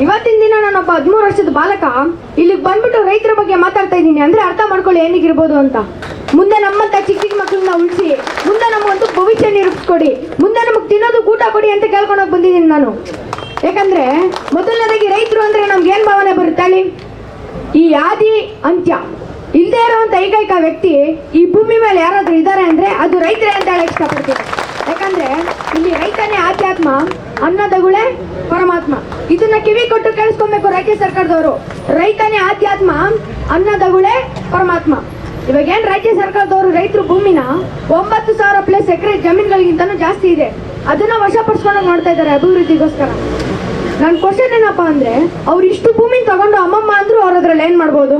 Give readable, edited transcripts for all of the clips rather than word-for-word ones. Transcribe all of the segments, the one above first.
ಇವತ್ತಿನ ದಿನ ನಾನೊಬ್ಬ 13 ವರ್ಷದ ಬಾಲಕ ಇಲ್ಲಿಗೆ ಬಂದ್ಬಿಟ್ಟು ರೈತರ ಬಗ್ಗೆ ಮಾತಾಡ್ತಾ ಇದ್ದೀನಿ ಅಂದ್ರೆ ಅರ್ಥ ಮಾಡ್ಕೊಳ್ಳಿ ಏನಿಗಿರ್ಬೋದು ಅಂತ. ಮುಂದೆ ನಮ್ಮಂತ ಚಿಕ್ಕ ಚಿಕ್ಕ ಮಕ್ಕಳನ್ನ ಉಳಿಸಿ, ಮುಂದೆ ನಮಗೊಂದು ಭವಿಷ್ಯ ನಿರೂಪಿಸ್ಕೊಡಿ, ಮುಂದೆ ನಮಗೆ ತಿನ್ನೋದು ಊಟ ಕೊಡಿ ಅಂತ ಕೇಳ್ಕೊಂಡೋಗಿ ಬಂದಿದ್ದೀನಿ ನಾನು. ಯಾಕಂದ್ರೆ ಮೊದಲನೇದಾಗಿ ರೈತರು ಅಂದ್ರೆ ನಮ್ಗೆ ಏನ್ ಭಾವನೆ ಬರುತ್ತೆ ಹೇಳಿ? ಈ ಆದಿ ಅಂತ್ಯ ಇಲ್ಲದೆ ಇರುವಂತ ಏಕೈಕ ವ್ಯಕ್ತಿ ಈ ಭೂಮಿ ಮೇಲೆ ಯಾರಾದ್ರೂ ಇದ್ದಾರೆ ಅಂದ್ರೆ ಅದು ರೈತರೇ ಅಂತ ಹೇಳಕ್ ಇಷ್ಟಪಡ್ತೀನಿ. ಯಾಕಂದ್ರೆ ಇಲ್ಲಿ ರೈತನೇ ಆಧ್ಯಾತ್ಮ, ಅನ್ನದಗುಳೆ ಪರಮಾತ್ಮ. ಇದನ್ನ ಕಿವಿ ಕೊಟ್ಟು ಕೇಳಿಸ್ಕೊಬೇಕು ರಾಜ್ಯ ಸರ್ಕಾರದವರು. ರೈತನೇ ಆಧ್ಯಾತ್ಮ, ಅನ್ನದಗುಳೆ ಪರಮಾತ್ಮ. ಇವಾಗ ಏನ್ ರಾಜ್ಯ ಸರ್ಕಾರದವರು ರೈತರು ಭೂಮಿನ 9,000+ ಎಕರೆ ಜಮೀನುಗಳಿಗಿಂತನೂ ಜಾಸ್ತಿ ಇದೆ, ಅದನ್ನ ವಶಪಡಿಸ್ಕೊಂಡು ನೋಡ್ತಾ ಇದ್ದಾರೆ ಅಭಿವೃದ್ಧಿಗೋಸ್ಕರ. ನನ್ನ ಕ್ವಶನ್ ಏನಪ್ಪಾ ಅಂದ್ರೆ, ಅವ್ರು ಇಷ್ಟು ಭೂಮಿ ತಗೊಂಡು ಅಮ್ಮಮ್ಮ ಅಂದ್ರು ಅವ್ರ ಅದ್ರಲ್ಲಿ ಏನ್ ಮಾಡ್ಬೋದು?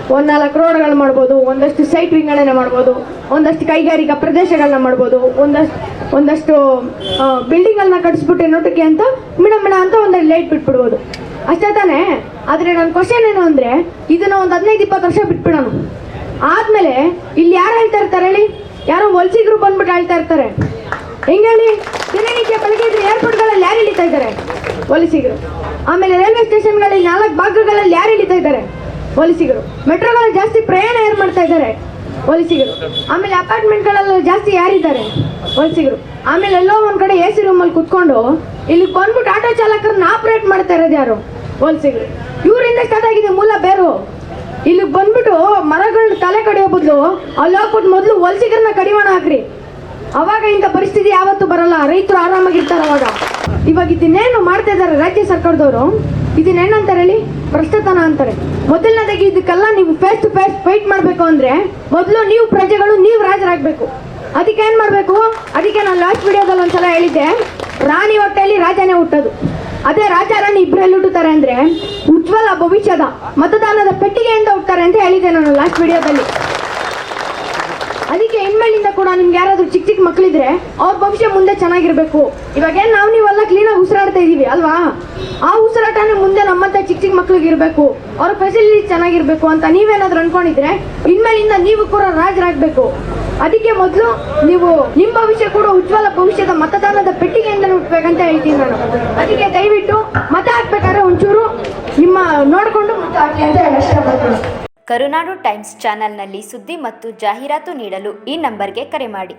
4 ರೋಡ್ಗಳು ಮಾಡ್ಬೋದು, ಒಂದಷ್ಟು ಸೈಟ್ ವಿಂಗಡಣೆ ಮಾಡ್ಬೋದು, ಒಂದಷ್ಟು ಕೈಗಾರಿಕಾ ಪ್ರದೇಶಗಳನ್ನ ಮಾಡ್ಬೋದು, ಒಂದಷ್ಟು ಬಿಲ್ಡಿಂಗ್ಗಳನ್ನ ಕಟ್ಟಿಸ್ಬಿಟ್ಟು ನೋಟಕ್ಕೆ ಅಂತ ಮಿಣ ಅಂತ ಒಂದೆರಡು ಲೈಟ್ ಬಿಟ್ಬಿಡ್ಬೋದು, ಅಷ್ಟೇ ತಾನೇ. ಆದ್ರೆ ನನ್ನ ಕ್ವಶನ್ ಏನು ಅಂದ್ರೆ, ಇದನ್ನ ಒಂದು 15-20 ವರ್ಷ ಬಿಟ್ಬಿಡೋಣ. ಆದ್ಮೇಲೆ ಇಲ್ಲಿ ಯಾರು ಹೇಳ್ತಾ ಇರ್ತಾರೆ ಹೇಳಿ? ಯಾರೋ ವಲಸಿಗರು ಬಂದ್ಬಿಟ್ಟು ಹೇಳ್ತಾ ಇರ್ತಾರೆ. ಹೆಂಗ ಹೇಳಿ? ದಿನನಿತ್ಯ ಬೆಳಗ್ಗೆ ಇದ್ರೆ ಏರ್ಪೋರ್ಟ್ಗಳಲ್ಲಿ ಯಾರು ಇಳಿತಾ ಇದ್ದಾರೆ? ವಲಸಿಗರು. ಆಮೇಲೆ ರೈಲ್ವೆ ಸ್ಟೇಷನ್ಗಳಲ್ಲಿ 4 ಭಾಗಗಳಲ್ಲಿ ಯಾರು ಇಳಿತಾ ಇದ್ದಾರೆ? ವಲಸಿಗರು. ಮೆಟ್ರೋಗಳಲ್ಲಿ ಜಾಸ್ತಿ ಪ್ರಯಾಣ ಯಾರು ಮಾಡ್ತಾ ಇದ್ದಾರೆ? ವಲಸಿಗರು. ಆಮೇಲೆ ಅಪಾರ್ಟ್ಮೆಂಟ್ಗಳಲ್ಲಿ ಜಾಸ್ತಿ ಯಾರಿದ್ದಾರೆ? ವಲಸಿಗರು. ಆಮೇಲೆ ಎಲ್ಲೋ ಒಂದ್ ಕಡೆ AC ರೂಮಲ್ಲಿ ಕುತ್ಕೊಂಡು ಇಲ್ಲಿ ಬಂದ್ಬಿಟ್ಟು ಆಟೋ ಚಾಲಕರನ್ನ ಆಪರೇಟ್ ಮಾಡ್ತಾ ಇರೋದು ಯಾರು? ವಲಸಿಗರು. ಇವರಿಂದ ಸ್ಟಾರ್ಟ್ ಆಗಿದೆ ಮೂಲ ಬೇರು. ಇಲ್ಲಿ ಬಂದ್ಬಿಟ್ಟು ಮರಗಳನ್ನ ತಲೆ ಕಡಿಯೋ ಬದಲು ಅಲ್ಲಿ ಹೋಗ್ಬಿಟ್ಟು ಮೊದಲು ವಲಸಿಗರನ್ನ ಕಡಿವಾಣ ಹಾಕ್ರಿ. ಅವಾಗ ಇಂಥ ಪರಿಸ್ಥಿತಿ ಯಾವತ್ತೂ ಬರಲ್ಲ, ರೈತರು ಆರಾಮಾಗಿರ್ತಾರೆ ಅವಾಗ. ಇವಾಗ ಇದನ್ನೇನು ಮಾಡ್ತಾ ಇದ್ದಾರೆ ರಾಜ್ಯ ಸರ್ಕಾರದವರು, ಇದನ್ನೇನಂತಾರೆ ಹೇಳಿ? ಭ್ರಷ್ಟತನ ಅಂತಾರೆ. ಮೊದಲನೇದಾಗಿ ಇದಕ್ಕೆಲ್ಲ ನೀವು ಫೇಸ್ ಟು ಫೇಸ್ ಫೈಟ್ ಮಾಡಬೇಕು ಅಂದ್ರೆ ಮೊದಲು ನೀವು ಪ್ರಜೆಗಳು, ನೀವು ರಾಜರಾಗಬೇಕು. ಅದಕ್ಕೆ ಏನ್ ಮಾಡಬೇಕು? ಅದಕ್ಕೆ ನಾನು ಲಾಸ್ಟ್ ವಿಡಿಯೋದಲ್ಲಿ ಒಂದ್ಸಲ ಹೇಳಿದ್ದೆ, ರಾಣಿ ಹೊಟ್ಟೆಯಲ್ಲಿ ರಾಜನೇ ಹುಟ್ಟೋದು. ಅದೇ ರಾಜ ರಾಣಿ ಇಬ್ಬರಲ್ಲಿ ಹುಟ್ಟುತ್ತಾರೆ ಅಂದ್ರೆ ಉಜ್ವಲ ಭವಿಷ್ಯದ ಮತದಾನದ ಪೆಟ್ಟಿಗೆಯಿಂದ ಹುಟ್ಟುತ್ತಾರೆ ಅಂತ ಹೇಳಿದ್ದೆ ನಾನು ಲಾಸ್ಟ್ ವಿಡಿಯೋದಲ್ಲಿ. ಅದಕ್ಕೆ ಇನ್ಮೇಲಿಂದ ಕೂಡ ನಿಮ್ಗೆ ಯಾರಾದ್ರೂ ಚಿಕ್ಕ ಚಿಕ್ಕ ಮಕ್ಕಳಿದ್ರೆ ಅವ್ರ ಭವಿಷ್ಯ ಮುಂದೆ ಚೆನ್ನಾಗಿರ್ಬೇಕು. ಇವಾಗ ಏನ್ ನೀವೆಲ್ಲ ಕ್ಲೀನಾಗಿ ಉಸಿರಾಡ್ತಾ ಇದೀವಿ ಅಲ್ವಾ? ಆ ಉಸಿರಾಟನೇ ಮುಂದೆ ನಮ್ಮಂತ ಚಿಕ್ಕ ಚಿಕ್ಕ ಮಕ್ಳಿಗೆ ಇರಬೇಕು, ಅವ್ರ ಫೆಸಿಲಿಟಿ ಚೆನ್ನಾಗಿರ್ಬೇಕು ಅಂತ ನೀವೇನಾದ್ರೂ ಅನ್ಕೊಂಡಿದ್ರೆ ಇನ್ಮೇಲಿಂದ ನೀವು ಕೂಡ ರಾಜರಾಗಬೇಕು. ಅದಕ್ಕೆ ಮೊದಲು ನೀವು ನಿಮ್ಮ ಭವಿಷ್ಯ ಕೂಡ ಉಜ್ವಲ ಭವಿಷ್ಯದ ಮತದಾನದ ಪೆಟ್ಟಿಗೆಯಿಂದ ಹುಟ್ಟಬೇಕಂತ ಹೇಳ್ತೀನಿ ನಾನು. ಅದಕ್ಕೆ ದಯವಿಟ್ಟು ಮತ ಹಾಕ್ಬೇಕಾದ್ರೆ ಒಂಚೂರು ನಿಮ್ಮ ನೋಡಿಕೊಂಡು ಮತ ಹಾಕಿ ಅಂತ ಇಷ್ಟಪಡ್ತೀನಿ. ಕರುನಾಡು ಟೈಮ್ಸ್ ಚಾನೆಲ್ನಲ್ಲಿ ಸುದ್ದಿ ಮತ್ತು ಜಾಹೀರಾತು ನೀಡಲು ಈ ನಂಬರ್ಗೆ ಕರೆ ಮಾಡಿ.